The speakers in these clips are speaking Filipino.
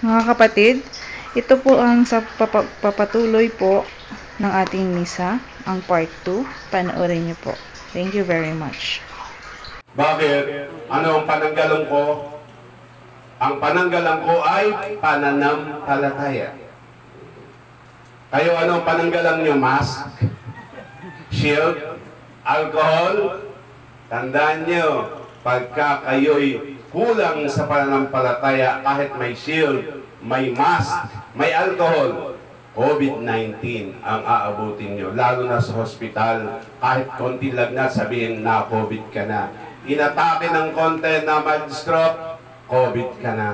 Mga kapatid, ito po ang papatuloy po ng ating misa, ang part 2. Panoorin niyo po. Thank you very much. Bakit? Ano ang pananggalang ko? Ang pananggalang ko ay pananampalataya. Kayo, ano ang pananggalang nyo? Mask? Shield? Alcohol? Tandaan nyo, pagka kayo'y kulang sa pananampalataya, kahit may shield, may mask, may alcohol, COVID-19 ang aabutin nyo. Lalo na sa hospital, kahit konti lagnat, sabihin na COVID ka na. Inatake ng konti na mild-stroke, COVID ka na.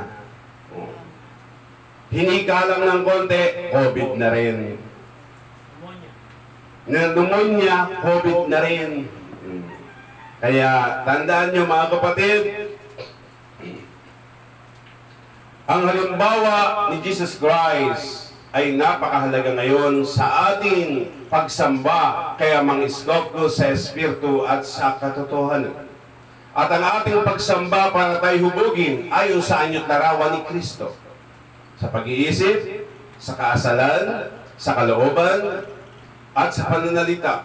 Hinika lang ng konti, COVID na rin. Pneumonia, COVID na rin. Kaya tandaan nyo mga kapatid, ang halimbawa ni Jesus Christ ay napakahalaga ngayon sa ating pagsamba kaya mangiskopko sa Espiritu at sa katotohanan. At ang ating pagsamba para tayo hubugin ayon sa anyot larawan ni Kristo. Sa pag-iisip, sa kaasalan, sa kalooban, at sa pananalita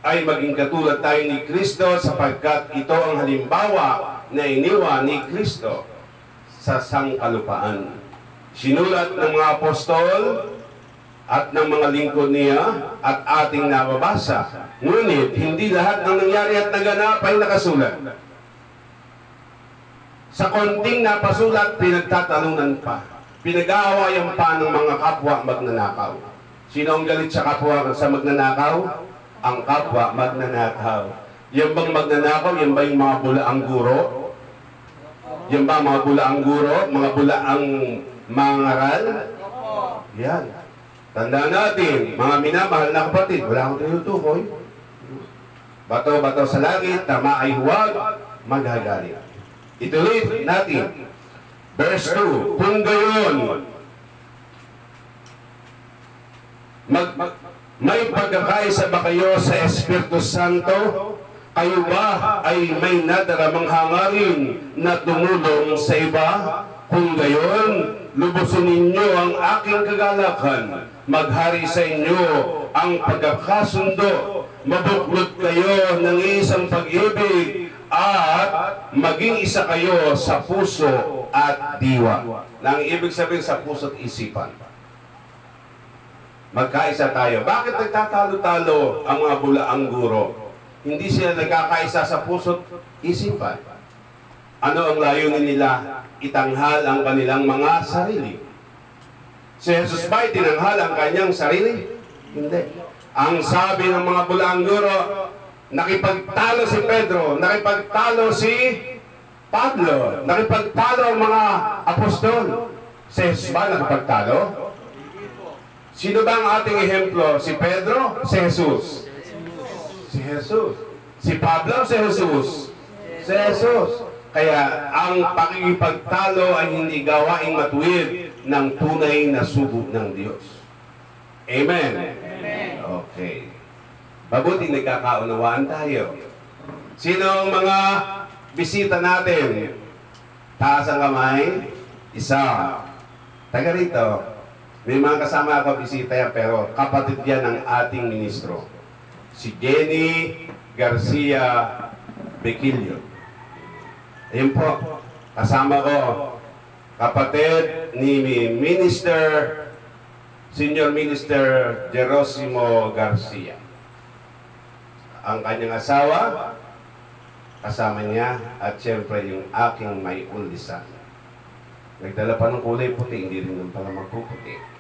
ay maging katulad tayo ni Kristo sapagkat ito ang halimbawa na iniwan ni Kristo sa sangkalupaan. Sinulat ng mga apostol at ng mga lingkod niya at ating nababasa. Ngunit hindi lahat ng nangyari at naganap ay nakasulat. Sa konting napasulat, pinagtatalunan pa. Pinag-aawayan pa ng mga kapwa magnanakaw. Sino ang galit sa kapwa sa magnanakaw? Ang kapwa magnanakaw. Yan bang magnanakaw? Yan ba yung mga bulaang guro? Yan ba mga bulaang guro? Mga bulaang mangaral? Yan. Tandaan natin, mga minamahal na kapatid, wala akong tinutukoy. Bato-bato sa langit, tama ay huwag magagalit. Ituloy natin. Verse 2, kung gayon, may pagkakaisa ba kayo sa Espiritu Santo? Kayo ba ay may nadaramang hangarin na tumulong sa iba? Kung gayon, lubusin ninyo ang aking kagalakan. Maghari sa inyo ang pagkakasundo. Mabuklod kayo ng isang pag-ibig at maging isa kayo sa puso at diwa. Nang ibig sabihin sa puso at isipan. Magkaisa tayo. Bakit nagtatalo-talo ang mga bulaang guro? Hindi sila nagkakaisa sa puso't isipan. Ano ang layunin nila? Itanghal ang kanilang mga sarili. Si Jesus ba itinanghal ang kanyang sarili? Hindi. Ang sabi ng mga bulaang guro, nakipagtalo si Pedro, nakipagtalo si Pablo, nakipagtalo ang mga apostol. Si Jesus ba nakipagtalo? Sino ba ang ating ehemplo? Si Pedro? Si Jesus? Si Jesus. Si Pablo? Si Jesus? Si Jesus. Kaya ang pakikipagtalo ay hindi gawaing matuwid ng tunay na sugo ng Diyos. Amen? Okay. Mabuting nagkakaunawaan tayo. Sino ang mga bisita natin? Taas ang kamay. Isa. Taga rito. May mga kasama ako bisita yan, pero kapatid yan ng ating ministro. Si Jenny Garcia Bequilio. Ayun po, kasama ko, kapatid ni Senior Minister Jerosimo Garcia. Ang kanyang asawa, kasama niya, at siyempre yung aking may only son. Nagdala pa ng kulay puti, hindi rin naman pala magpuputi.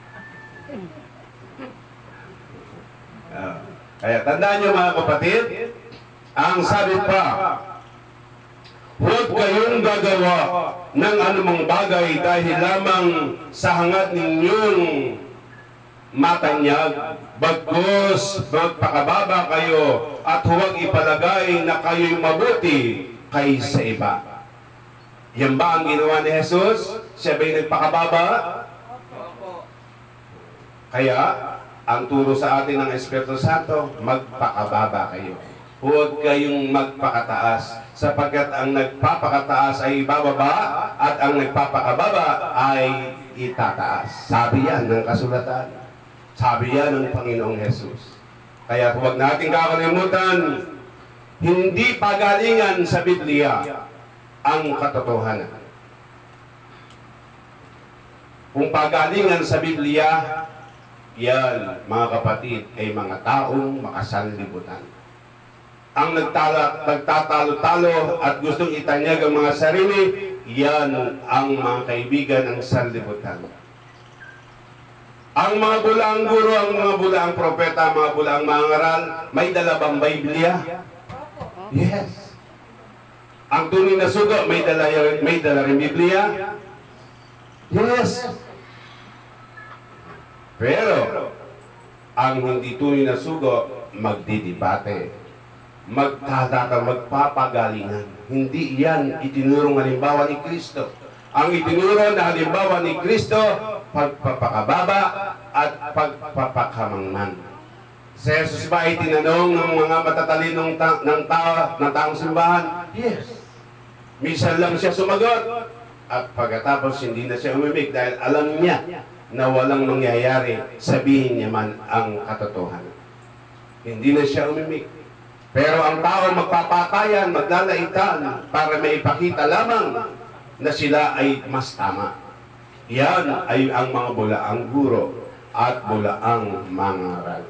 Kaya tandaan niyo mga kapatid, ang sabi pa, huwag kayong gagawa ng anumang bagay dahil lamang sa hangad ninyong matanyag, bagkus magpakababa kayo at huwag ipalagay na kayo'y mabuti kaysa iba. Yan ba ang ginawa ni Jesus? Siya ba'y nagpakababa? Kaya, ang turo sa atin ng Espiritu Santo, magpakababa kayo. Huwag kayong magpakataas sapagkat ang nagpapakataas ay ibababa at ang nagpapakababa ay itataas. Sabi yan ng kasulatan. Sabi yan ng Panginoong Hesus. Kaya huwag natin kakalimutan, hindi pagalingan sa Biblia ang katotohanan. Kung pagalingan sa Biblia, yan, mga kapatid, ay mga taong makasanlibutan. Ang nagtatalo-talo at gustong itanyag ang mga sarili, yan ang mga kaibigan ng sanlibutan. Ang mga bulaang guro, ang mga bulaang propeta, ang mga bulaang mangaral, may dala bang Biblia? Yes. Ang tunay na sugo, may dala rin Biblia? Yes. Pero, ang hindi tunay na sugo, magdidibate, magpapagalingan. Hindi yan itinurong halimbawa ni Kristo. Ang itinuro na halimbawa ni Kristo, pagpapakababa at pagpapakamangman. Si Jesus ba ay tinanong ng mga matatalinong taong simbahan? Yes. Minsan lang siya sumagot. At pagkatapos hindi na siya umimik dahil alam niya na walang mangyayari, sabihin niya man ang katotohanan. Hindi na siya umimik. Pero ang tao magpapatayan, maglalaitan para maipakita lamang na sila ay mas tama. Yan ay ang mga bulaang guro at bulaang mangaral.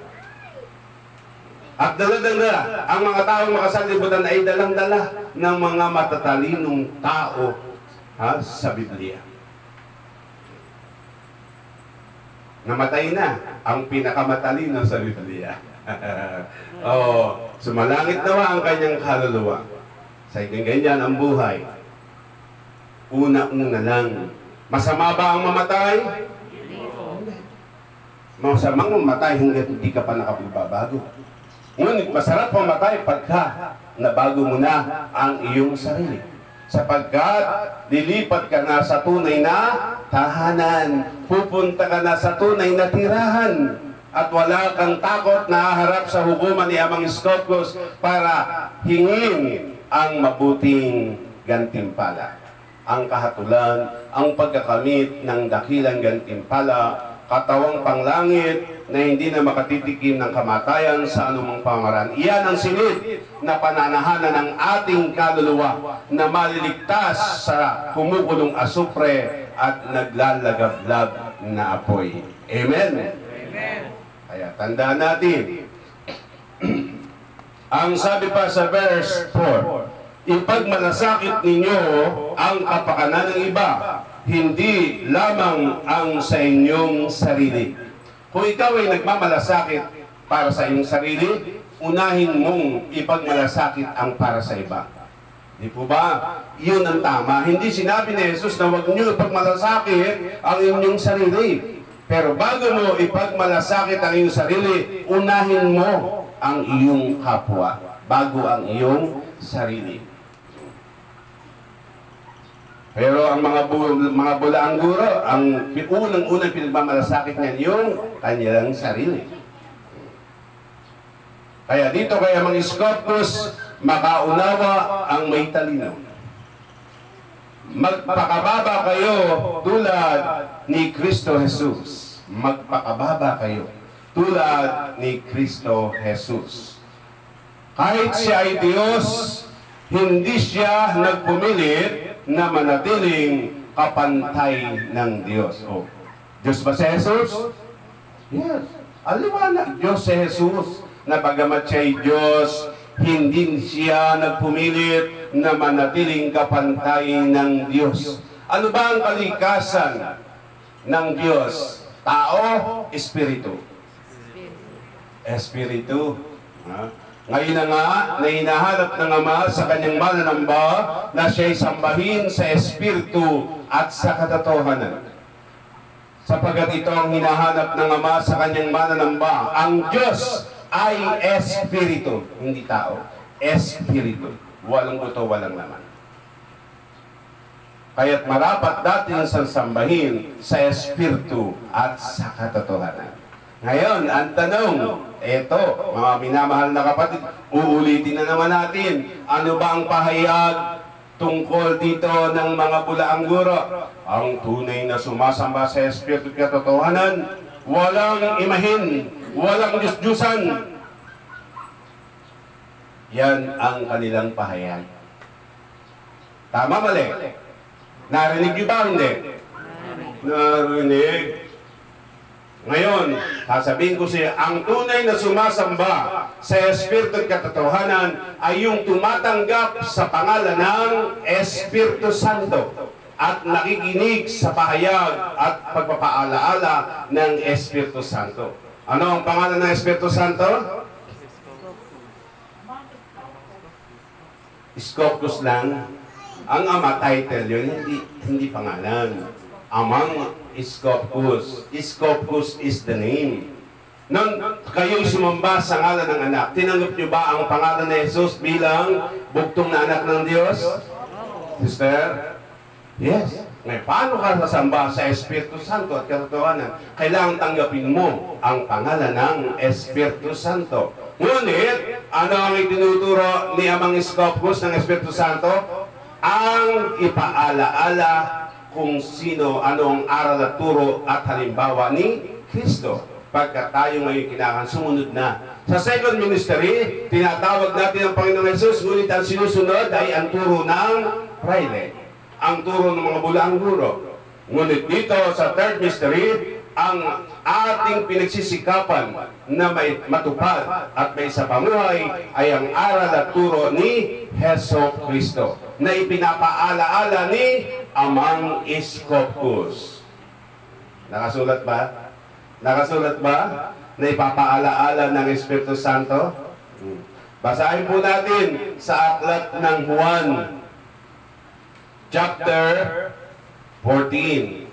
At dala-dala, ang mga taong makasanlibutan ay dalang-dala ng mga matatalinong tao sa Biblia. Namatay na ang pinakamatalino sa Biblia. Sumalangit nawa ang kanyang kaluluwa. Sa ganyan ang buhay. Una-una lang. Masama ba ang mamatay? Masamang mamatay hanggang hindi ka pa nakapagbabago. Ngunit masarap mamatay pagka nabago mo na ang iyong sarili. Sapagkat lilipat ka na sa tunay na tahanan, pupunta ka na sa tunay na tirahan, at wala kang takot na harap sa hukuman ni Amang Iskopos para hingin ang mabuting gantimpala. Ang kahatulan, ang pagkakamit ng dakilang gantimpala, katawang panglangit na hindi na makatitikim ng kamatayan sa anumang pamamaraan. Iyan ang silid na pananahanan ng ating kaluluwa na maliligtas sa kumukulong asupre at naglalagablab na apoy. Amen? Amen. Kaya tandaan natin, ang sabi pa sa verse 4, ipagmalasakit ninyo ang kapakanan ng iba, hindi lamang ang sa inyong sarili. Kung ikaw ay nagmamalasakit para sa iyong sarili, unahin mong ipagmalasakit ang para sa iba. Di po ba? Yun ang tama. Hindi sinabi ni Jesus na huwag niyo ipagmalasakit ang inyong sarili. Pero bago mo ipagmalasakit ang iyong sarili, unahin mo ang iyong kapwa bago ang iyong sarili. Pero ang mga bulaang guro, ang unang-unang pinagmamalasakit niyan yung kanilang sarili. Kaya dito kay Amang Iskopos, makaunawa ang may talino. Magpakababa kayo tulad ni Kristo Jesus. Magpakababa kayo tulad ni Kristo Jesus. Kahit siya ay Diyos, hindi siya nagpumilit na manatiling kapantay ng Diyos. Diyos ba si Jesus? Yes. Aliwanag, Diyos si Jesus. Na bagamat siya ay Diyos, hindi siya nagpumilit na manatiling kapantay ng Diyos. Ano ba ang kalikasan ng Diyos? Tao, Espiritu. Espiritu. Ngayon na nga, na hinahanap ng Ama sa kanyang mananamba na siya'y sambahin sa Espiritu at sa katotohanan. Sapagkat ito ang hinahanap ng Ama sa kanyang mananamba. Ang Diyos ay Espiritu, hindi tao. Espiritu. Walang buto, walang laman. Kaya't marapat natin sa sambahin sa Espiritu at sa katotohanan. Ngayon, ang tanong, eto, mga minamahal na kapatid, uulitin na naman natin, ano ba ang pahayag tungkol dito ng mga bulaang guro? Ang tunay na sumasamba sa Espiritu at katotohanan, walang imahin, walang Diyos-Diyusan. Yan ang kanilang pahayag. Tama, mali? Narinig niyo ba? Hindi? Narinig. Ngayon, sasabihin ko siya, ang tunay na sumasamba sa Espiritu at katotohanan ay yung tumatanggap sa pangalan ng Espiritu Santo at nakikinig sa pahayag at pagpapaalaala ng Espiritu Santo. Ano ang pangalan ng Espiritu Santo? Scopus lang. Ang ama title yun, hindi pangalan. Amang Scopus. Scopus is the name. Nang kayo'y sumamba sa ngalan ng anak, tinanggap niyo ba ang pangalan ni Jesus bilang bugtong na anak ng Diyos? Sister? Yes. Ngayon, paano ka sasamba sa Espiritu Santo at katotohanan? Kailangan tanggapin mo ang pangalan ng Espiritu Santo. Ngunit, ano ang itinuturo ni Amang Scopus ng Espiritu Santo? Ang ipaalaala kung sino, anong aral at turo at halimbawa ni Kristo. Pagka tayo ngayon kailangan sumunod na. Sa second ministry, tinatawag natin ang Panginoong Jesus, ngunit ang sinusunod ay ang turo ng praile, ang turo ng mga bulaang guro. Ngunit dito sa third mystery, ang ating pinagsisikapan na may matupad at may sa pamuhay ay ang aral at turo ni Heso Kristo na ipinapaalaala ni Amang Scopus. Nakasulat ba? Nakasulat ba na ipapaalaala ng Espiritu Santo? Basahin po natin sa aklat ng Juan, chapter 14.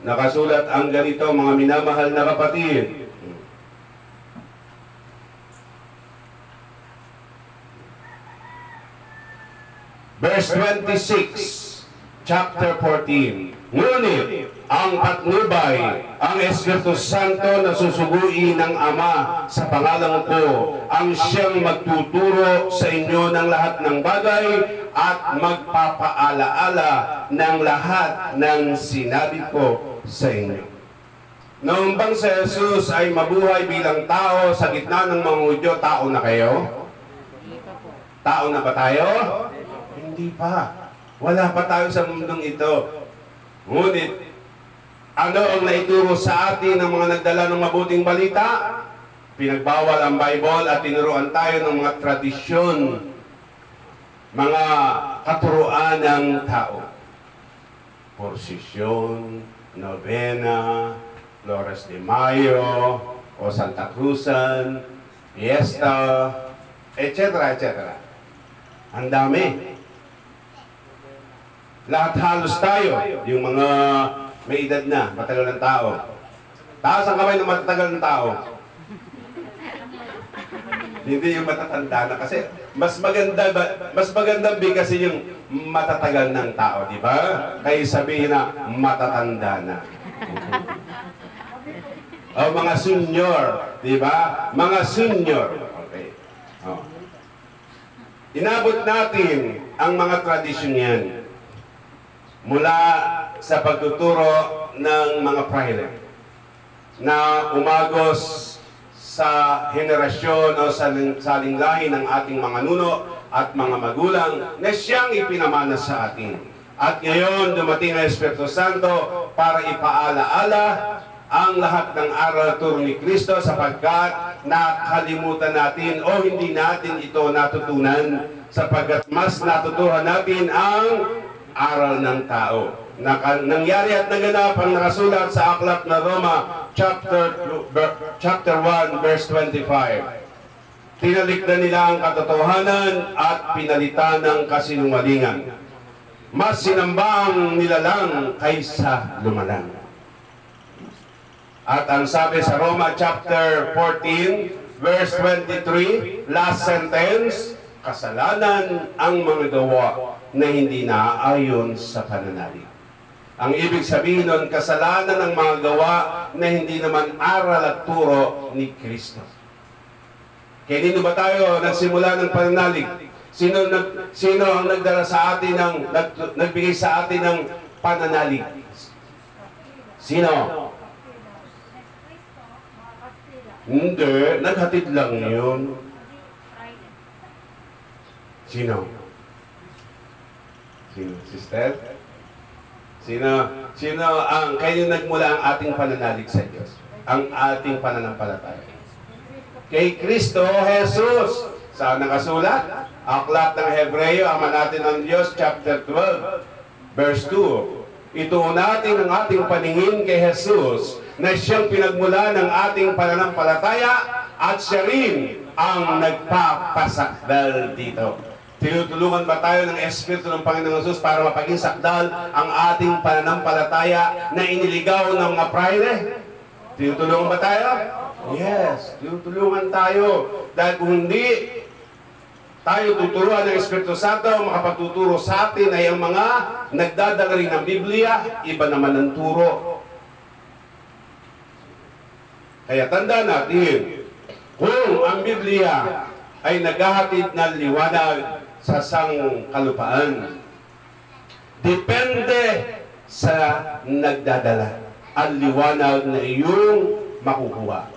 Nakasulat ang ganito, mga minamahal na kapatid. Verse 26, chapter 14. Ngunit ang patnubay, ang Espiritu Santo na susuguin ng Ama sa pangalan ko, ang siyang magtuturo sa inyo ng lahat ng bagay at magpapaalaala ng lahat ng sinabi ko sa inyo. Noong bang si Jesus ay mabuhay bilang tao sa gitna ng mga Hudyo, tao na kayo? Tao na ba tayo? Hindi pa. Wala pa tayo sa mundong ito. Ngunit, ano ang naituro sa atin ng mga nagdala ng mabuting balita? Pinagbawal ang Bible at tinuruan tayo ng mga tradisyon, mga katuruan ng tao. Porsisyon, Novena, Flores de Mayo, o Santa Cruzan, Fiesta, etc. etc. Ang dami. Lahat halos tayo, yung mga may edad na, matagal ng tao. Taas ang kamay ng matatagal ng tao. Hindi yung matatanda na kasi mas maganda kasi yung matatagal ng tao, di ba? Kaya sabihin na matatanda na. O mga senior, di ba? Mga senior. Okay. O. Inabot natin ang mga tradisyon yan mula sa pagtuturo ng mga praile na umagos sa henerasyon o sa linglahi ng ating mga nuno at mga magulang na siyang ipinamana sa atin. At ngayon dumating ang Espiritu Santo para ipaalaala ang lahat ng aral at turo ni Kristo sapagkat nakalimutan natin o hindi natin ito natutunan sapagkat mas natutuhan natin ang aral ng tao. Nangyari at naganap ang nakasulat sa aklat na Roma chapter 1 verse 25. Tinalikdan nila ang katotohanan at pinalitan ng kasinungalingan. Mas sinamba ang nilalang kaysa lumalang. At ang sabi sa Roma chapter 14 verse 23, last sentence, kasalanan ang mga gawa na hindi naaayon sa pananalig. Ang ibig sabihin nun, kasalanan ng mga gawa na hindi naman aral at turo ni Kristo. Kanino ba tayo nagsimula ng pananalig? Sino ang nagdala sa atin nagbigay sa atin ng pananalig? Sino? Hindi, naghatid lang yun. Sino? Sister? Sino ang kayo nagmula ang ating pananalig sa Diyos? Ang ating pananampalataya. Kay Kristo Jesus. Saan nakasulat? Aklat ng Hebreo, Ama natin ng Diyos, chapter 12, verse 2. Ituon natin ang ating paningin kay Jesus na siyang pinagmula ng ating pananampalataya at siya rin ang nagpapasakdal dito. Tinutulungan ba tayo ng Espiritu ng Panginoong Jesus para mapaging sakdal ang ating pananampalataya na iniligaw ng mga praile? Tinutulungan ba tayo? Yes, tinutulungan tayo. Dahil kung hindi tayo tuturuan ng Espiritu Santo, makapagtuturo sa atin ay ang mga nagdadala rin ng Biblia, iba naman ang turo. Kaya tanda natin, kung ang Biblia ay naghahatid ng liwanag sa sangkalupaan, depende sa nagdadala ang liwanag na iyong makukuha,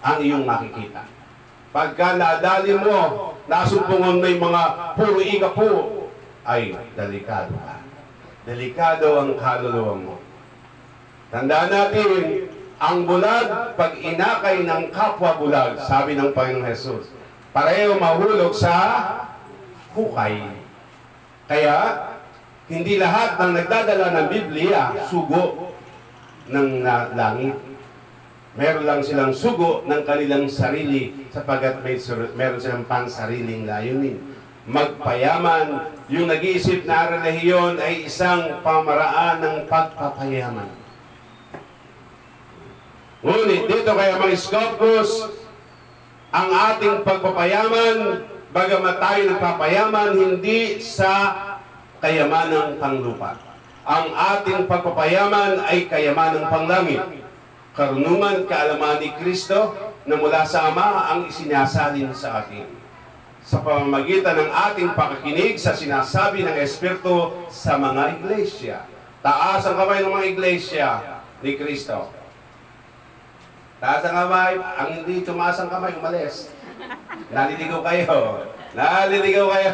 ang iyong makikita. Pagka nadali mo, nasumpungan may mga puro ika po, ay delikado ka. Delikado ang kaluluwa mo. Tandaan natin, ang bulag, pag inakay ng kapwa bulag, sabi ng Panginoong Jesus, pareho mahulog sa hukay. Kaya, hindi lahat ng nagdadala ng Biblia, sugo ng langit. Meron lang silang sugo ng kanilang sarili sapagkat meron silang pansariling layunin. Magpayaman, yung nag-iisip na relihiyon ay isang pamaraan ng pagpapayaman. Ngunit dito kaya mga Scopus, ang ating pagpapayaman, bagamat tayo nagpapayaman, hindi sa kayamanang panglupa. Ang ating pagpapayaman ay kayamanang panglangit. Karunungan, kaalaman ni Kristo na mula sa Ama ang isinasalin sa atin. Sa pamamagitan ng ating pakikinig sa sinasabi ng Espiritu sa mga iglesia. Taas ang kamay ng mga iglesia ni Kristo. Taas ang kamay, ang hindi tumaas ang kamay, umalis. Naliligaw kayo. Naliligaw kayo.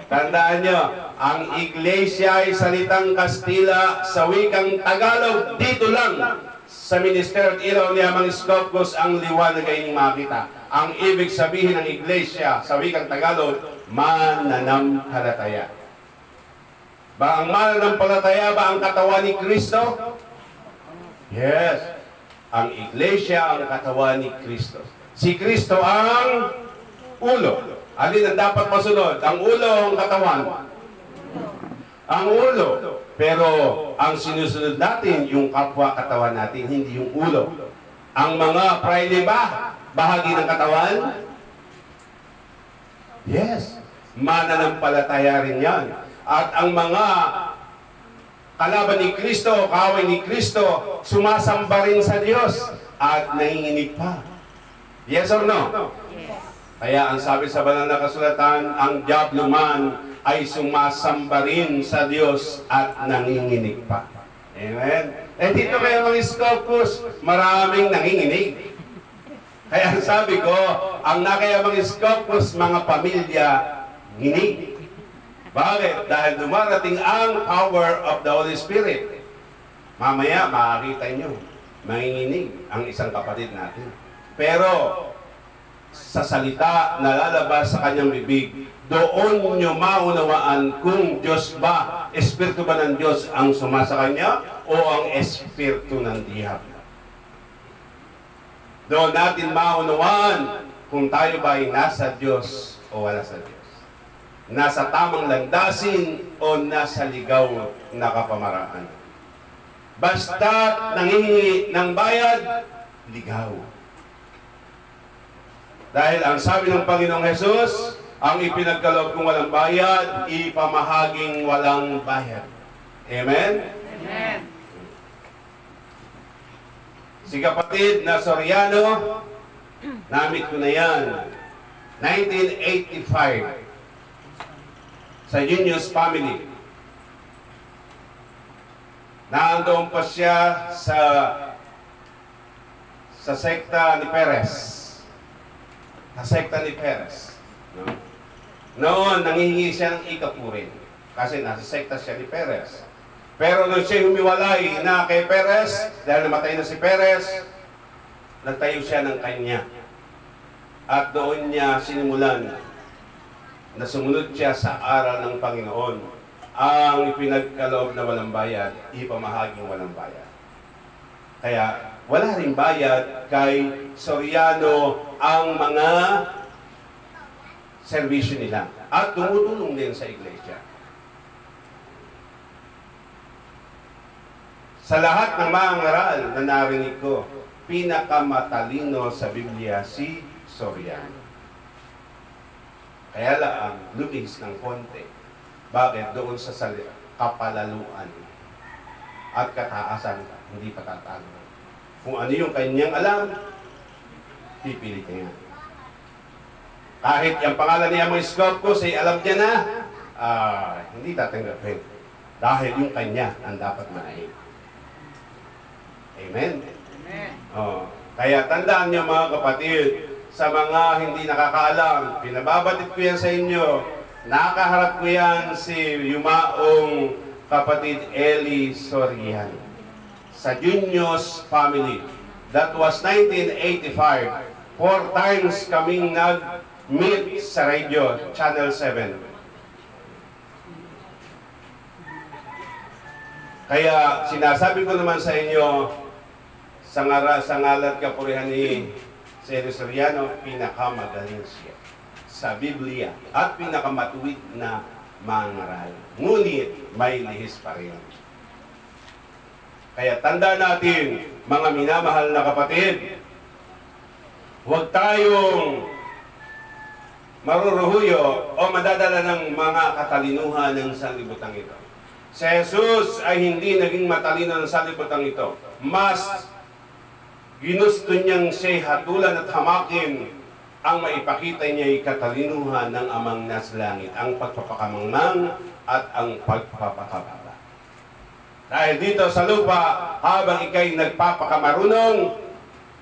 Tandaan nyo, ang iglesia ay salitang Kastila sa wikang Tagalog. Dito lang sa Ministerio at Ilaw ni Amang Scopus ang liwanag ay inyong makita. Ang ibig sabihin ng iglesia sa wikang Tagalog, mananampalataya. Ba ang mananampalataya ba ang katawan ni Kristo? Yes. Ang iglesia ang katawan ni Kristo. Si Kristo ang ulo. Alin ang dapat masunod? Ang ulo o ang katawan? Ang ulo. Pero ang sinusunod natin, yung kapwa katawan natin, hindi yung ulo. Ang mga praile ba, bahagi ng katawan? Yes. Mananampalataya rin yan. At ang mga kalaban ni Kristo, kaaway ni Kristo, sumasamba rin sa Diyos at nanginginig pa. Yes or no? Yes. Kaya ang sabi sa banal na kasulatan, ang diablo man ay sumasamba rin sa Diyos at nanginginig pa. Amen? Eh dito kayo mga Scopus, maraming nanginginig. Kaya sabi ko, ang nakayamang Scopus, mga pamilya, nginig. Bakit? Dahil dumarating ang power of the Holy Spirit. Mamaya, makakita nyo, manginginig ang isang kapatid natin. Pero, sa salita na lalabas sa kanyang bibig, doon nyo maunawaan kung Diyos ba, Espiritu ba ng Diyos ang sumasa kanya o ang Espiritu ng Diablo. Doon natin maunawaan kung tayo ba ay nasa Diyos o wala sa Diyos. Nasa tamang landasin o nasa ligaw na kapamaraan. Basta nangingi ng bayad, ligaw. Dahil ang sabi ng Panginoong Jesus, ang ipinagkaloob kong walang bayad, ipamahaging walang bayad. Amen? Amen. Si kapatid na Soriano, namit ko na yan. 1985. Sa Junius family. Naandoon pa siya sa sekta ni Perez. Sa sekta ni Perez. No? Noon, nangihingi siya ng ikapurin. Kasi nasa sekta siya ni Perez. Pero nung siya humiwalay na kay Perez, dahil namatay na si Perez, nagtayo siya ng kanya. At doon niya sinimulan na sumunod siya sa aral ng Panginoon. Ang ipinagkaloob na walang bayad, ipamahaging walang bayad. Kaya wala rin bayad kay Soriano ang mga servisyo nila. At tumutulong din sa iglesia. Sa lahat ng mga ngaral na narinig ko, pinakamatalino sa Biblia si Soriano. Kaya lang, lumis ng konti. Bakit? Doon sa kapalaluan at kataasan, hindi patatalo. Kung ano yung kanyang alam, pipilit niya. Kahit yung pangalan niya mga scope ko, say alam niya na, hindi tatanggapin. Dahil yung kanya ang dapat manahin. Amen? Amen. Kaya tandaan niyo mga kapatid, sa mga hindi nakakaalam, pinababatid ko yan sa inyo. Nakaharap ko yan si yumaong kapatid Eli Soriano sa Junius family. That was 1985. 4 times kaming nag-meet sa radio, Channel 7. Kaya sinasabi ko naman sa inyo, sa ngalan kapurihan ni Eli Soriano, pinakamagaling siya sa Biblia at pinakamatuwid na mangaral. Ngunit may lihis pa rin. Kaya tanda natin, mga minamahal na kapatid, huwag tayong maruruhuyo o madadala ng mga katalinuhan ng sanlibutan ito. Si Jesus ay hindi naging matalino ng sanlibutan ito. Mas ginusto niyang siya'y hatulan at hamakin ang maipakita niya'y katalinuhan ng amang nasa langit, ang pagpapakamangmang at ang pagpapakababa. Dahil dito sa lupa, habang ikay nagpapakamarunong,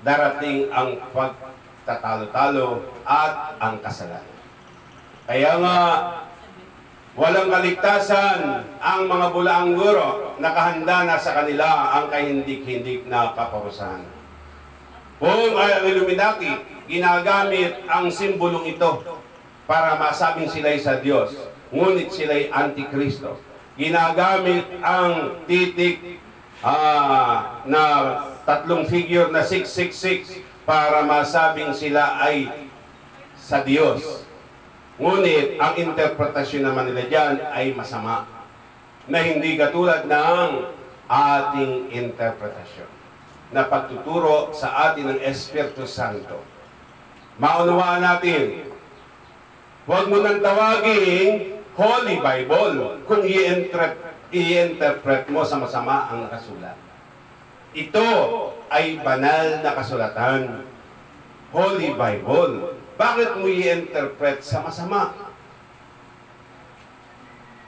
darating ang pagtatalo-talo at ang kasalanan. Kaya nga, walang kaligtasan ang mga bulaang guro, nakahanda na sa kanila ang kahindik-hindik na kaparusahan. Kung ang Illuminati, ginagamit ang simbolong ito para masabing sila'y sa Diyos, ngunit sila'y Antikristo. Ginagamit ang titik na 3 figure na 666 para masabing sila ay sa Diyos. Ngunit ang interpretasyon naman nila dyan ay masama, na hindi katulad ng ating interpretasyon na pagtuturo sa atin ng Espiritu Santo. Maunawaan natin, huwag mo nang tawagin Holy Bible kung i-interpret mo sa masama ang nakasulat. Ito ay banal na kasulatan, Holy Bible. Bakit mo i-interpret sa masama?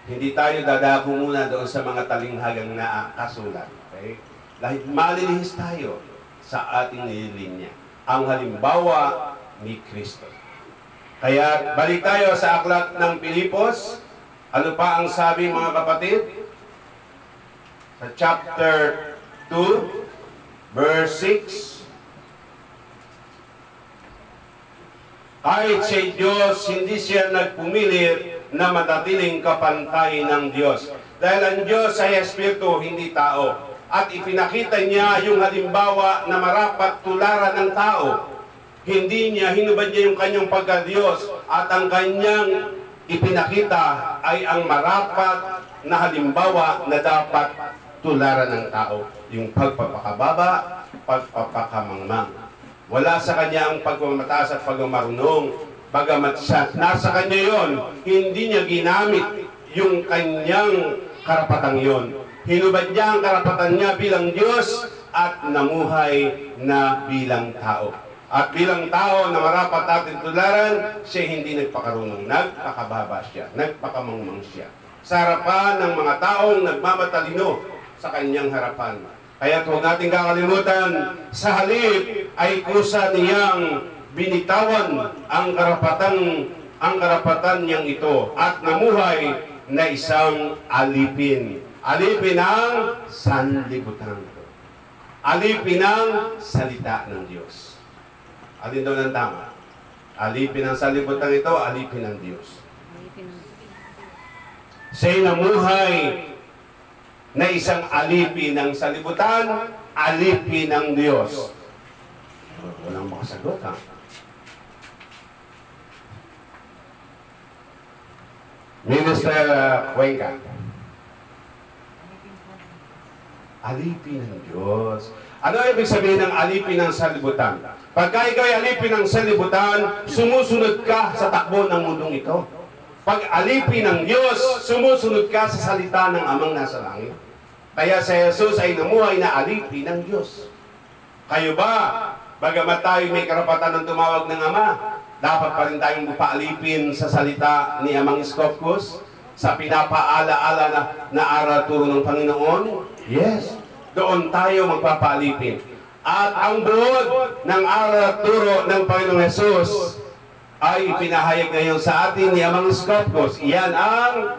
Hindi tayo dadako muna doon sa mga talinghagang na kasulat. Okay? Dahil malilihis tayo sa ating nililinya. Ang halimbawa ni Kristo. Kaya balik tayo sa aklat ng Pilipos. Ano pa ang sabi mga kapatid? Sa chapter 2, verse 6. Kahit si Diyos, hindi siya nagpumilit na matatiling kapantay ng Diyos. Dahil ang Diyos ay Espiritu, hindi tao. At ipinakita niya yung halimbawa na marapat tularan ng tao. Hindi niya, hinubad niya yung kanyang pagka-Diyos at ang kanyang ipinakita ay ang marapat na halimbawa na dapat tularan ng tao. Yung pagpapakababa, pagpapakamangmang. Wala sa kanya ang pagmamataas at pagmamarunong. Bagamat siya, nasa kanya yon, hindi niya ginamit yung kanyang karapatang yon. Hinubad niya ang karapatan niya bilang Diyos at namuhay na bilang tao. At bilang tao na marapat natin tularan, siya hindi nagpakarunong, nagpakababa siya, nagpakamangmang siya. Sa harapan ng mga taong nagmamatalino sa kanyang harapan. Kaya huwag natin kakalimutan, sa halip ay kusa niyang binitawan ang karapatan niyang ito at namuhay na isang alipin. Alipin ng sanlibutan. Alipin ng salita ng Diyos. Alin daw ng tama? Alipin ng sanlibutan ito, alipin ng Diyos. Siya'y namuhay na isang alipin ng sanlibutan, alipin ng Diyos. Walang makasagot, ha? Minister Cuenca. Alipin ng Diyos. Ano ibig sabihin ng alipin ng sanlibutan? Pagka ikaw ay alipin ng sanlibutan, sumusunod ka sa takbo ng mundong ito. Pag alipin ng Diyos, sumusunod ka sa salita ng Amang nasa langit. Kaya si Jesus ay namuhay na alipin ng Diyos. Kayo ba, bagamat tayo may karapatan ng tumawag ng Ama, dapat pa rin tayong paalipin sa salita ni Amang Iskopkos? Sa pinapaala-ala na aral turo ng Panginoon? Yes. Doon tayo magpapaalipin. At ang buod ng aral turo ng Panginoong Jesus ay ipinahayag ngayon sa atin ni Amang Iskopkos. Iyan ang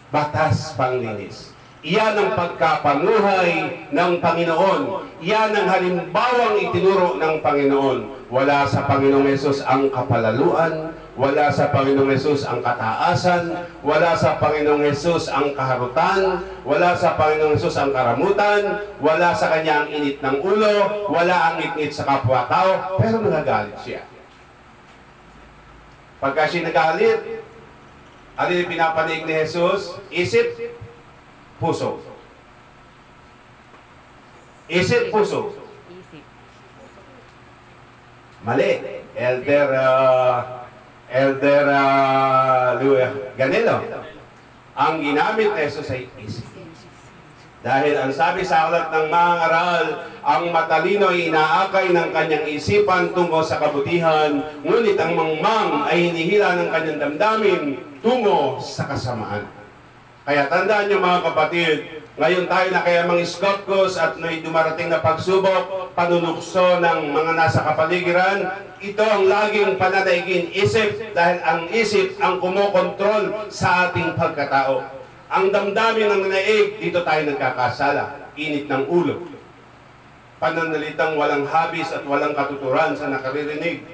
batas panglinis. Iyan ang pagkapamuhay ng Panginoon. Iyan ang halimbawang itinuro ng Panginoon. Wala sa Panginoong Yesus ang kapalaluan, wala sa Panginoong Yesus ang kataasan, wala sa Panginoong Yesus ang kaharutan, wala sa Panginoong Yesus ang karamutan, wala sa Kanya ang init ng ulo, wala ang ngit-ngit sa kapwa-tao, pero nagagalit siya. Pagka siya nagalit, ano yung pinapanig ni Jesus? Isip, puso. Isip, puso. Mali. Elder Ganelo. Ang ginamit ni Jesus ay isip. Dahil ang sabi sa aklat ng mga aral, ang matalino ay inaakay ng kanyang isipan tungo sa kabutihan, ngunit ang mangmang ay hinihila ng kanyang damdamin tungo sa kasamaan. Kaya tandaan nyo mga kapatid, ngayon tayo na kaya mga Iskopkos at may dumarating na pagsubok, panunukso ng mga nasa kapaligiran, ito ang laging pananaigin isip dahil ang isip ang kumokontrol sa ating pagkatao. Ang damdamin ng naig, dito tayo nagkakasala, init ng ulo. Pananalitang walang habis at walang katuturan sa nakaririnig.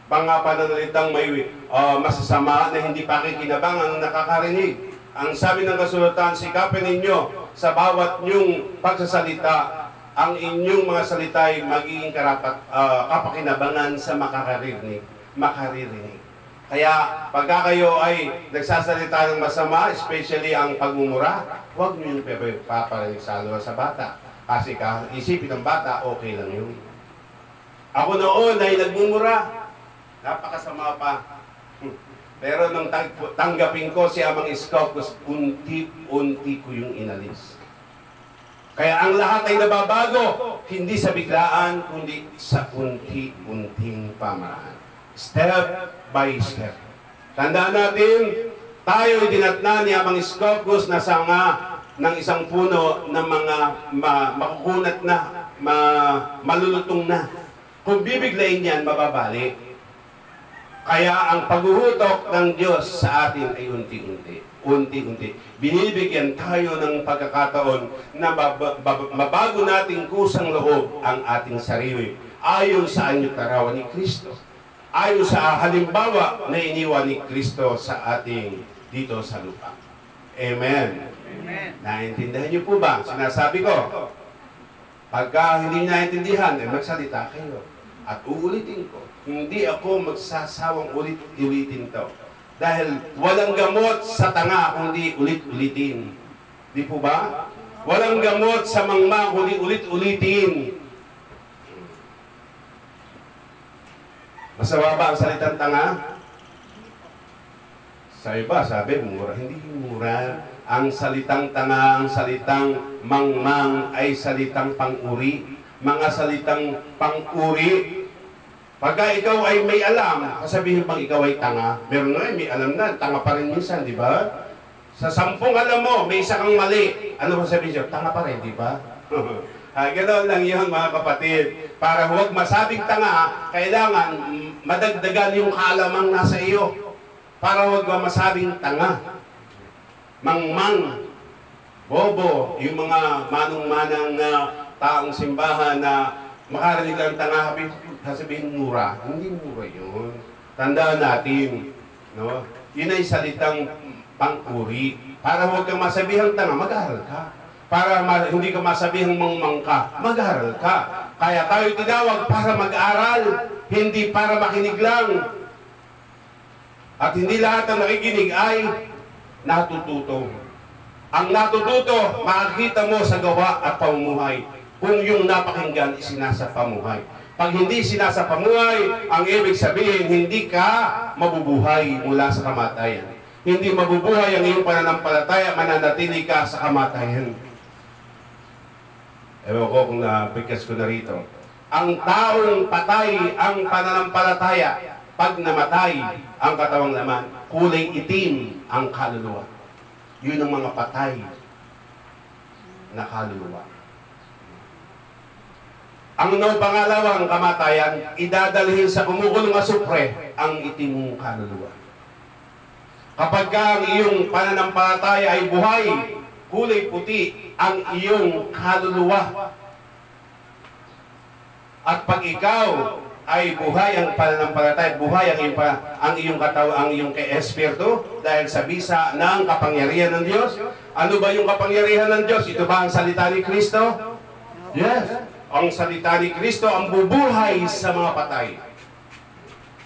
Pananalitang may masasama na hindi pakikinabang ang nakakarinig. Ang sabi ng kasulatan, sikapin ninyo sa bawat nyong pagsasalita, ang inyong mga salita ay magiging kapakinabangan sa makaririnig. Kaya pagka kayo ay nagsasalita ng masama, especially ang pagmumura, huwag nyo yung paparinig sa bata. Kasi isipin ng bata, okay lang yun. Ako noon ay nagmumura. Napakasama pa. Pero nung tanggapin ko si Amang Iskopkos, unti-unti ko yung inalis. Kaya ang lahat ay nababago, hindi sa biglaan, kundi sa unti-unting pamaraan. Step by step. Tandaan natin, tayo dinatna ni Amang Iskopkos na sanga ng isang puno ng mga makukunat na, malulutong na. Kung bibiglayin yan, mababalik. Kaya ang paghuhutok ng Diyos sa atin ay unti-unti. Unti-unti. Binibigyan tayo ng pagkakataon na mabago nating kusang loob ang ating sarili. Ayon sa anyong tarawan ni Kristo. Ayon sa halimbawa na iniwan ni Kristo sa ating dito sa lupa. Amen. Amen. Naintindihan niyo po ba? Sinasabi ko. Pagka hindi naintindihan, magsalita kayo. At uulitin ko. Hindi ako magsasawang ulit-ulitin to. Dahil walang gamot sa tanga kundi ulit-ulitin. Di po ba? Walang gamot sa mangma kundi ulit-ulitin. Masama ba ang salitang tanga? Sa iba, sabi, mura. Hindi mura. Ang salitang tanga, ang salitang mangmang ay salitang pang-uri. Mga salitang pang-uri. Pagka ikaw ay may alam, sasabihin bang ikaw ay tanga? Meron na may alam na, tanga pa rin minsan, di ba? Sa 10 alam mo, may isa kang mali. Ano ba sabihin siya? Tanga pa rin, di ba? Ganoon lang yun mga kapatid. Para huwag masabing tanga, kailangan madagdagan yung kaalamang nasa iyo. Para huwag masabing tanga. Mangmang, bobo, yung mga manong-manang taong simbahan na makarinig lang tanga, sasabihin mura. Hindi mura yun. Tandaan natin, no? Yun ay salitang pang-uri. Para huwag kang masabihang tanga, mag-aaral ka. Para hindi ka masabihang mangmang ka, mag-aaral ka. Kaya tayo tinawag para mag-aral, hindi para makinig lang. At hindi lahat ng nakikinig ay natututo. Ang natututo, makikita mo sa gawa at pamumuhay. Kung yung napakinggan, isinasapamuhay. Pag hindi sinasapamuhay, ang ibig sabihin, hindi ka mabubuhay mula sa kamatayan. Hindi mabubuhay ang iyong pananampalataya, mananatili ka sa kamatayan. Ewan ko kung nabigkas ko na rito. Ang taong patay ang pananampalataya, pag namatay ang katawang laman, kulay itim ang kaluluwa. Yun ang mga patay na kaluluwa. Ang pangalawang kamatayan, idadalhin sa kumukulong asupre ang itimong kaluluwa. Kapag ang iyong pananampalataya ay buhay, kulay puti ang iyong kaluluwa. At pag ikaw ay buhay ang pananampalataya, buhay ang iyong katawan, ang iyong espiritu, dahil sa bisa ng kapangyarihan ng Diyos. Ano ba yung kapangyarihan ng Diyos? Ito ba ang salita ni Kristo? Yes. Ang salita ni Kristo ang bubuhay sa mga patay.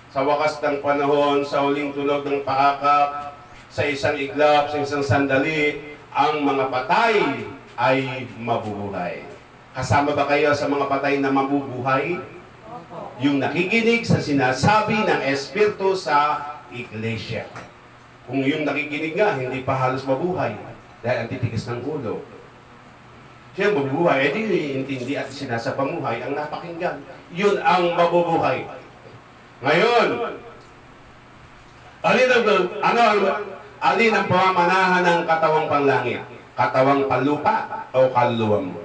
Sa wakas ng panahon, sa huling tunog ng pakakak, sa isang iglap, sa isang sandali, ang mga patay ay mabubuhay. Kasama ba kayo sa mga patay na mabubuhay? Yung nakikinig sa sinasabi ng Espiritu sa Iglesia. Kung yung nakikinig nga, hindi pa halos mabuhay dahil ang titigas ng ulo. Siya mabubuhay, di iintindi at sinasapamuhay ang napakinggan. Yun ang mabubuhay. Ngayon, alin ang pamamanahan ng katawang panlangit? Katawang panlupa o kaluluwa mo?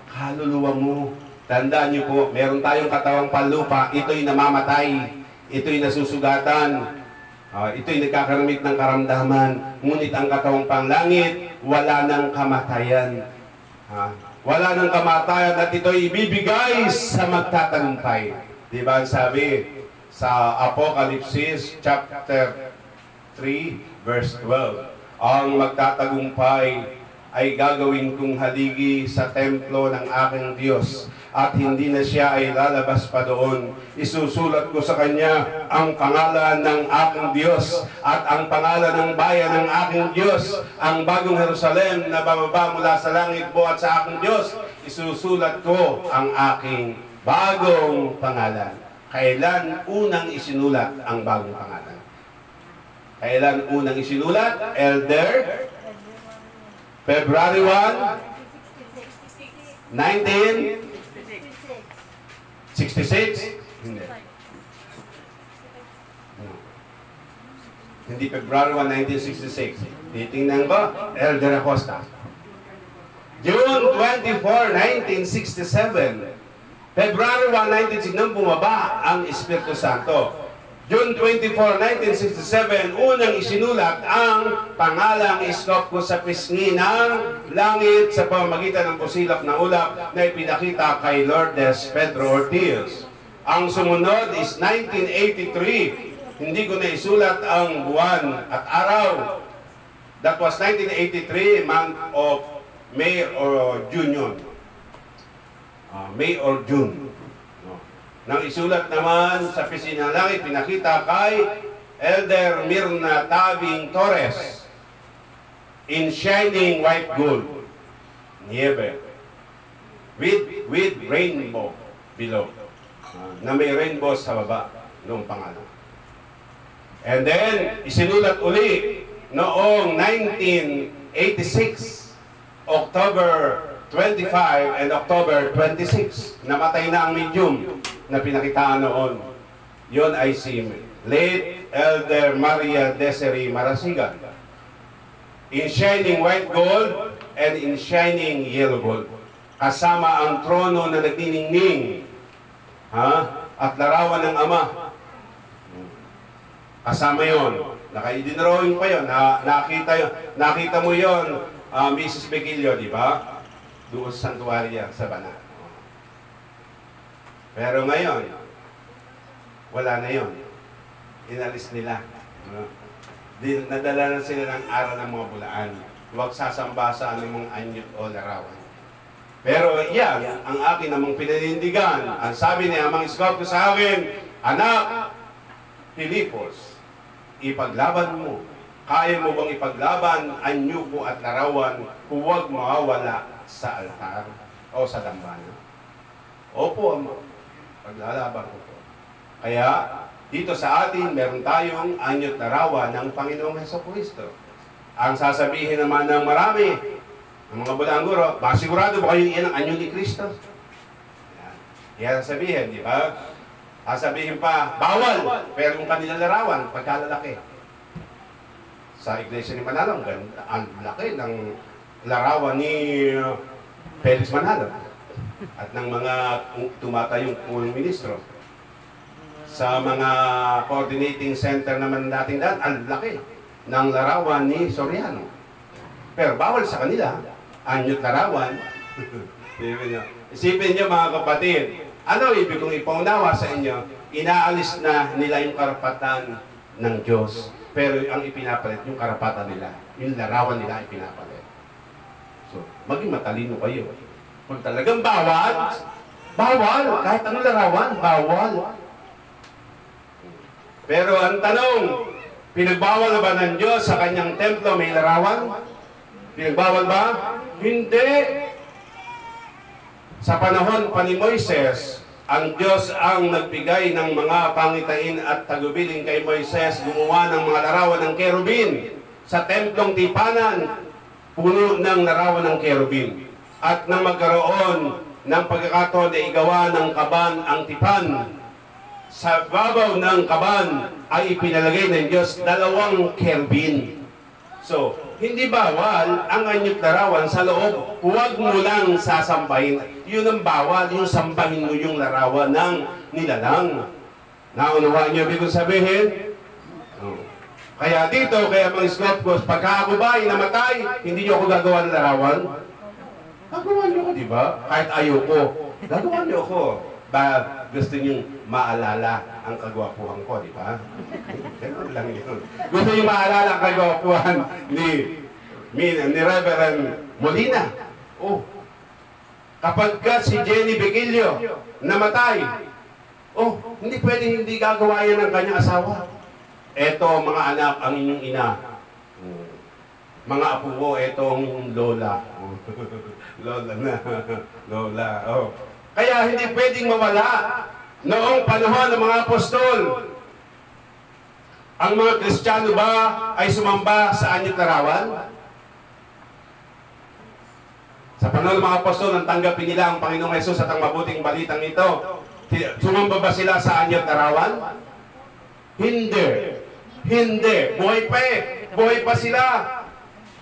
Kaluluwa mo. Tandaan niyo po, meron tayong katawang panlupa, ito'y namamatay, ito'y nasusugatan, ito'y nagkakaramit ng karamdaman, ngunit ang katawang panlangit, wala ng kamatayan. Wala ng kamatayan at ito'y ibibigay sa magtatagumpay. Diba ang sabi sa Apocalypse chapter 3 verse 12, ang magtatagumpay ay gagawin kong haligi sa templo ng aking Diyos at hindi na siya ay lalabas pa doon. Isusulat ko sa kanya ang pangalan ng aking Diyos at ang pangalan ng bayan ng aking Diyos, ang bagong Jerusalem na bababa mula sa langit buhat sa aking Diyos. Isusulat ko ang aking bagong pangalan. Kailan unang isinulat ang bagong pangalan? Kailan unang isinulat? Elder? February 1, 1966? Hindi February 1, 1966. Titingnan ko, Elder Acosta. June 24, 1967. February 1, 1966, nang bumaba ang Espiritu Santo. June 24, 1967, unang isinulat ang pangalang iskop ko sa pisngi ng langit sa pamamagitan ng pusilap na ulap na ipinakita kay Lourdes Pedro Ortiz. Ang sumunod is 1983. Hindi ko na isulat ang buwan at araw. That was 1983, month of May or June yun. May or June. Nang isulat naman sa pisngi ng langit, pinakita kay Elder Mirna Tabing Torres in shining white gold, niebe, with rainbow below, na may rainbow sa baba noong pangalan. And then, isinulat uli noong 1986, October 25 and October 26. Namatay na ang medium na pinakitaan noon. Yon ay si late Elder Maria Desiree Marasigan. In shining white gold and in shining yellow gold. Kasama ang trono na nagniningning at larawan ng Ama. Kasama yon. Naka-drawing pa yon. Nakita mo yon, Mrs. Bequilio, di ba? Doon sa santuarya sa Banat. Pero ngayon, wala na yon. Inalis nila. Nadala na sila ng aral ng mga bulaan. Huwag sasamba sa anumang anyot o larawan. Pero yan, ang akin namang pinanindigan. Ang sabi niya, Amang Iskop ko sa akin, Anak, Pilipos, ipaglaban mo. Kaya mo bang ipaglaban ang nyugo at larawan, huwag mawawala sa altar o sa dambana? Opo, Ama. Paglalaban ko po. Kaya, dito sa atin, meron tayong anyot larawan ng Panginoong Hesukristo. Ang sasabihin naman ng marami, ng mga bulangguro, sigurado ba kayo iyan ang anyo ni Kristo? Yan sasabihin, di ba? Sasabihin pa, bawal, pero yung kanilang larawan, pagkalalaki. Sa Iglesia ni Manalo, ang laki ng larawan ni Felix Manalo at ng mga tumatayong punong ministro. Sa mga coordinating center naman natin daan, ang laki ng larawan ni Soriano. Pero bawal sa kanila, anyot larawan. Isipin niyo mga kapatid, ano ibig kong ipaunawa sa inyo? Inaalis na nila yung karapatan ng Diyos. Pero ang ipinapalit, yung karapatan nila, yung larawan nila ipinapalit. So, maging matalino kayo. Kung talagang bawal, kahit anong larawan, bawal. Pero ang tanong, pinagbawal na ba ng Diyos sa kanyang templo may larawan? Pinagbawal ba? Hindi. Sa panahon pa ni Moises, ang Diyos ang nagbigay ng mga pangitain at tagubilin kay Moises, gumawa ng mga larawan ng kerubin. Sa templong tipanan, puno ng larawan ng kerubin. At nang magkaroon ng pagkakataon na igawa ng kaban ang tipan, sa babaw ng kaban ay ipinalagay ng Diyos 2 kerubin. So, hindi bawal ang anyot larawan sa loob. Huwag mo lang sasambahin. Yun ang bawal, yung sambahin mo yung larawan ng nilalang. Naunawaan niyo ibig sabihin? Kaya dito, kaya mga Iskopos, pagka ako ba ay namatay, hindi niyo ako gagawa ng larawan? Gagawa niyo ako, di ba? Kahit ayoko. Gagawa niyo ako. Ba, gusto niyong maalala ang kagwapuhan ko, di ba? Ganun lang yun. Gusto niyong maalala ang kagwapuhan ni Reverend Molina. Oh, kapag ka si Jenny Bequilio namatay, oh, hindi pwedeng hindi gagawa yan ng kanyang asawa. Eto, mga anak, ang inyong ina. Mga apo ko, etong lola. Lola na. Lola, oh. Kaya hindi pwedeng mawala noong panahon ng mga apostol. Ang mga Kristiyano ba ay sumamba sa anyot larawan? Sa panahon ng mga apostol, nang tanggapin nila ang Panginoong Hesus at ang mabuting balitang ito, sumamba ba sila sa anyot larawan? Hindi. Hindi. Buhay pa eh. Buhay pa sila.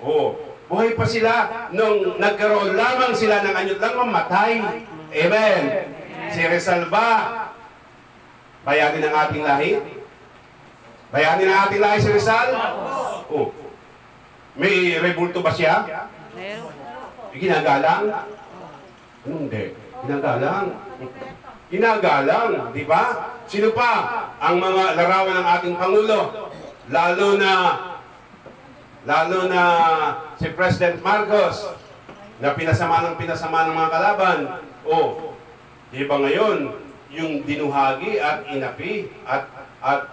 Oh, buhay pa sila nung nagkaroon lamang sila ng anyot lang mamatay. Amen. Si Rizal ba bayanin ng ating lahi? Bayanin ng ating lahi si Rizal? Oh. May rebulto ba siya? Ginagalang? Hindi. Ginagalang. Ginagalang, di ba? Sino pa ang mga larawan ng ating Pangulo? Lalo na si President Marcos na pinasama ng mga kalaban. Oh, di ba ngayon, yung dinuhagi at inapi at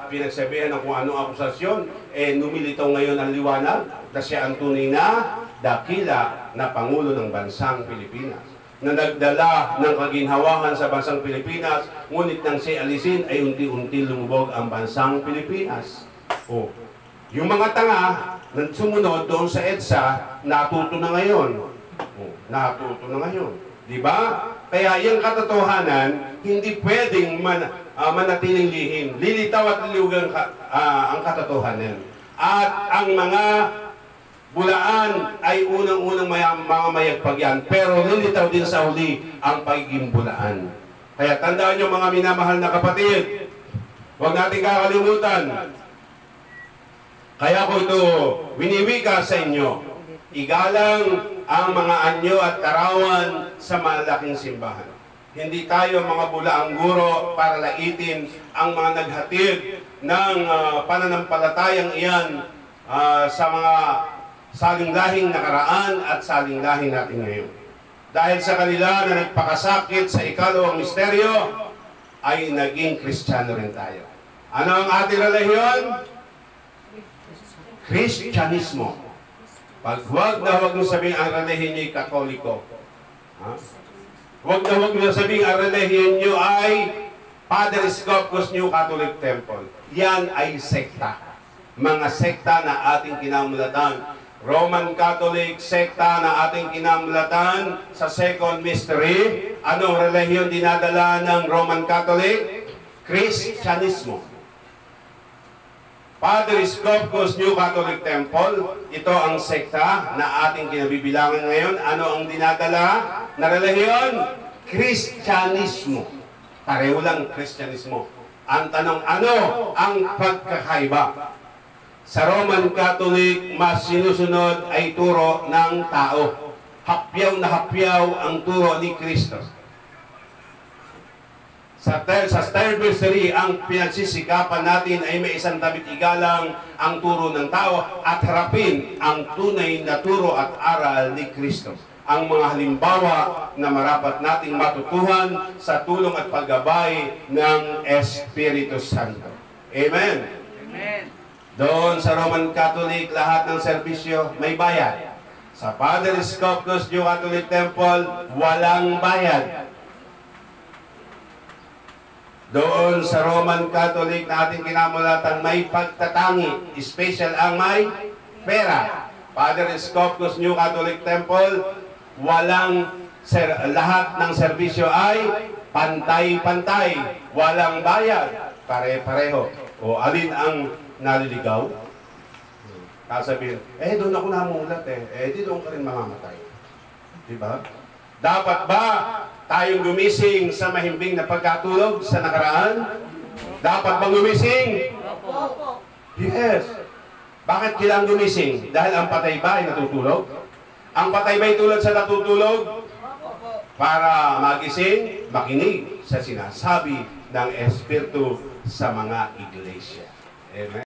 pinagsabihan ng kung anong akusasyon, numilitaw ngayon ang liwanag na siya ang tunay na dakila na Pangulo ng bansang Pilipinas, na nagdala ng kaginhawahan sa bansang Pilipinas, ngunit nang siya alisin ay unti-unti lumubog ang bansang Pilipinas. Oh, yung mga tanga, sumunod doon sa EDSA, natuto na ngayon. Natuto na ngayon. Di ba? Kaya yung katotohanan, hindi pwedeng manatiling lihim. Lilitaw at liliwagan ang katotohanan. At ang mga bulaan ay unang-unang mga mayagpag yan. Pero lilitaw din sa huli ang pagiging bulaan. Kaya tandaan nyo mga minamahal na kapatid, huwag natin kakalimutan. Kaya ko ito winiwika sa inyo. Igalang ang mga anyo at tarawan sa malaking simbahan. Hindi tayo mga bulaang guro para laitin ang mga naghatid ng pananampalatayang iyan sa mga salinglahing nakaraan at salinglahing natin ngayon. Dahil sa kanila na nagpakasakit sa ikalawang misteryo, ay naging Kristiyano rin tayo. Ano ang ating relihiyon? Kristyanismo. Huwag na huwag nyo sabihin ang relihiyon nyo ay Katoliko. Huwag na huwag nyo sabihin ang relihiyon nyo ay Father Scopus New Catholic Temple. Yan ay sekta. Mga sekta na ating kinamulatan. Roman Catholic sekta na ating kinamulatan sa Second Mystery. Anong relihiyon dinadala ng Roman Catholic? Kristyanismo. Father Scopus New Catholic Temple, ito ang sekta na ating kinabibilangan ngayon. Ano ang dinadala na relihiyon? Kristyanismo. Pareho lang Kristyanismo. Ang tanong, ano ang pagkakaiba? Sa Roman Catholic, mas sinusunod ay turo ng tao. Hapyaw na hapyaw ang turo ni Kristo. Sa third mystery, ang pinagsisikapan natin ay may isang tabit igalang ang turo ng tao at harapin ang tunay na turo at aral ni Kristo. Ang mga halimbawa na marapat nating matutuhan sa tulong at paggabay ng Espiritu Santo. Amen? Amen. Doon sa Roman Catholic, lahat ng serbisyo may bayad. Sa Father Scopus New Catholic Temple, walang bayad. Doon sa Roman Catholic na ating kinamulatan, may pagtatangi. Special ang may pera. Father Scopus New Catholic Temple, lahat ng serbisyo ay pantay-pantay. Walang bayad. Pare-pareho. O alin ang naliligaw? Kasabihin, doon ako namulat di doon ka rin mamamatay. Diba? Dapat ba tayong gumising sa mahimbing na pagkatulog sa nakaraan? Dapat bang gumising? Yes. Bakit kailangan gumising? Dahil ang patay ba ay natutulog? Ang patay ba ay tulad sa natutulog? Para magising, makinig sa sinasabi ng Espiritu sa mga iglesia. Amen.